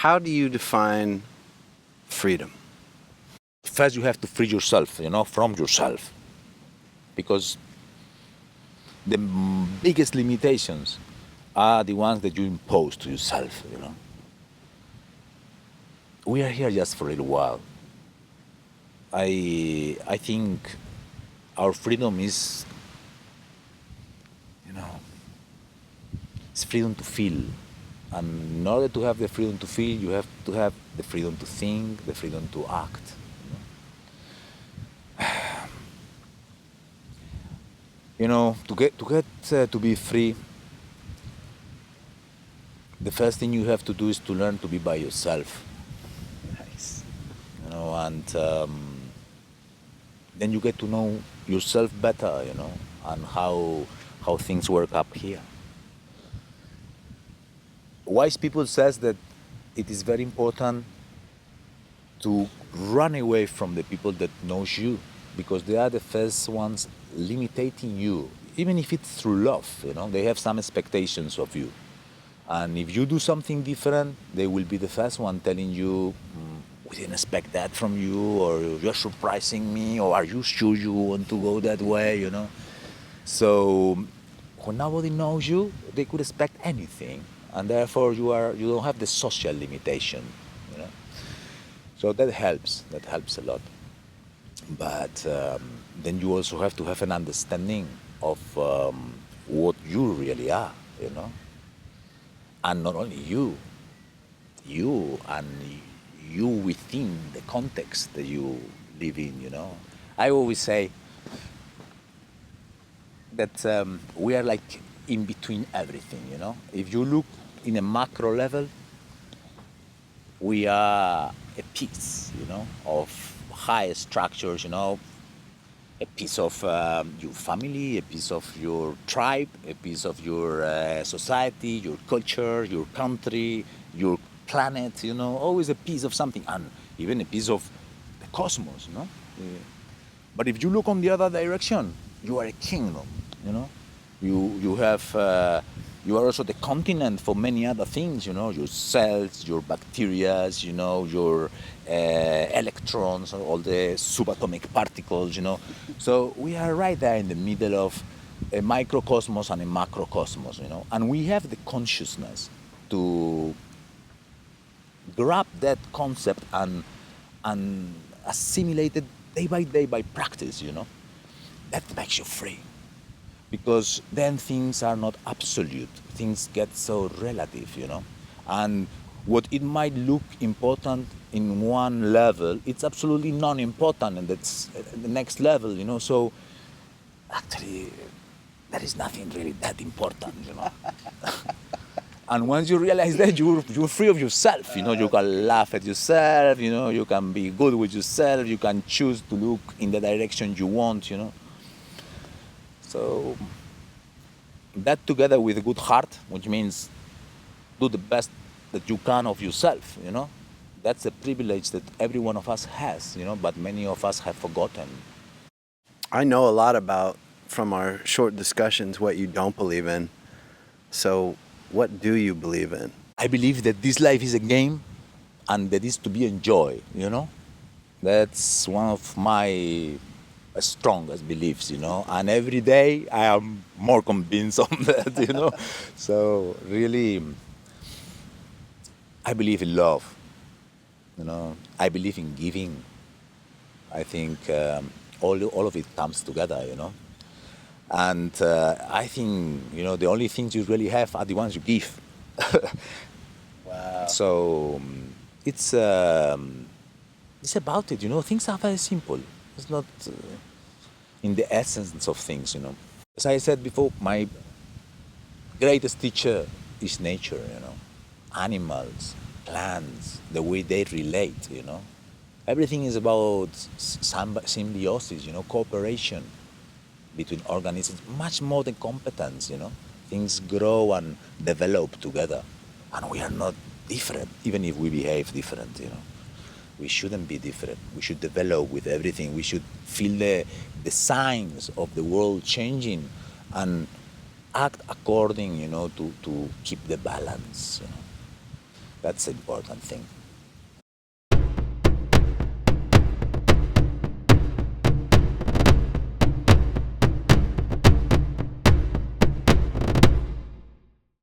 How do you define freedom? First, you have to free yourself, from yourself. Because the biggest limitations are the ones that you impose to yourself. We are here just for a little while. I think our freedom is, it's freedom to feel. And in order to have the freedom to feel, you have to have the freedom to think, the freedom to act. To be free, the first thing you have to do is to learn to be by yourself. Nice. And then you get to know yourself better, and how things work up here. Wise people says that it is very important to run away from the people that knows you, because they are the first ones limiting you, even if it's through love. They have some expectations of you, and if you do something different, they will be the first one telling you, we didn't expect that from you, or you're surprising me, or are you sure you want to go that way? So when nobody knows you, they could expect anything, and therefore you don't have the social limitation. So that helps a lot. But then you also have to have an understanding of what you really are, and not only you and you within the context that you live in. I always say that we are like in between everything. If you look in a macro level, we are a piece, of higher structures, a piece of your family, a piece of your tribe, a piece of your society, your culture, your country, your planet, always a piece of something, and even a piece of the cosmos, But if you look on the other direction, you are a kingdom, You have you are also the continent for many other things, your cells, your bacteria, your electrons, all the subatomic particles, So we are right there in the middle of a microcosmos and a macrocosmos, And we have the consciousness to grab that concept and assimilate it day by day by practice, That makes you free. Because then things are not absolute. Things get so relative, And what it might look important in one level, it's absolutely non-important, and that's the next level, So actually, there is nothing really that important, And once you realize that, you're free of yourself, You can laugh at yourself, You can be good with yourself. You can choose to look in the direction you want, So that together with a good heart, which means do the best that you can of yourself, That's a privilege that every one of us has, but many of us have forgotten. I know a lot about, from our short discussions, what you don't believe in. So what do you believe in? I believe that this life is a game and that is to be enjoyed, That's one of my strongest beliefs, And every day I am more convinced on that, So really, I believe in love, I believe in giving. I think all of it comes together, And I think, the only things you really have are the ones you give. Wow. So it's about it, Things are very simple. It's not in the essence of things, As I said before, my greatest teacher is nature, Animals, plants, the way they relate, Everything is about symbiosis, cooperation between organisms, much more than competence, Things grow and develop together. And we are not different, even if we behave different, We shouldn't be different. We should develop with everything. We should feel the signs of the world changing and act according, to keep the balance. That's the important thing.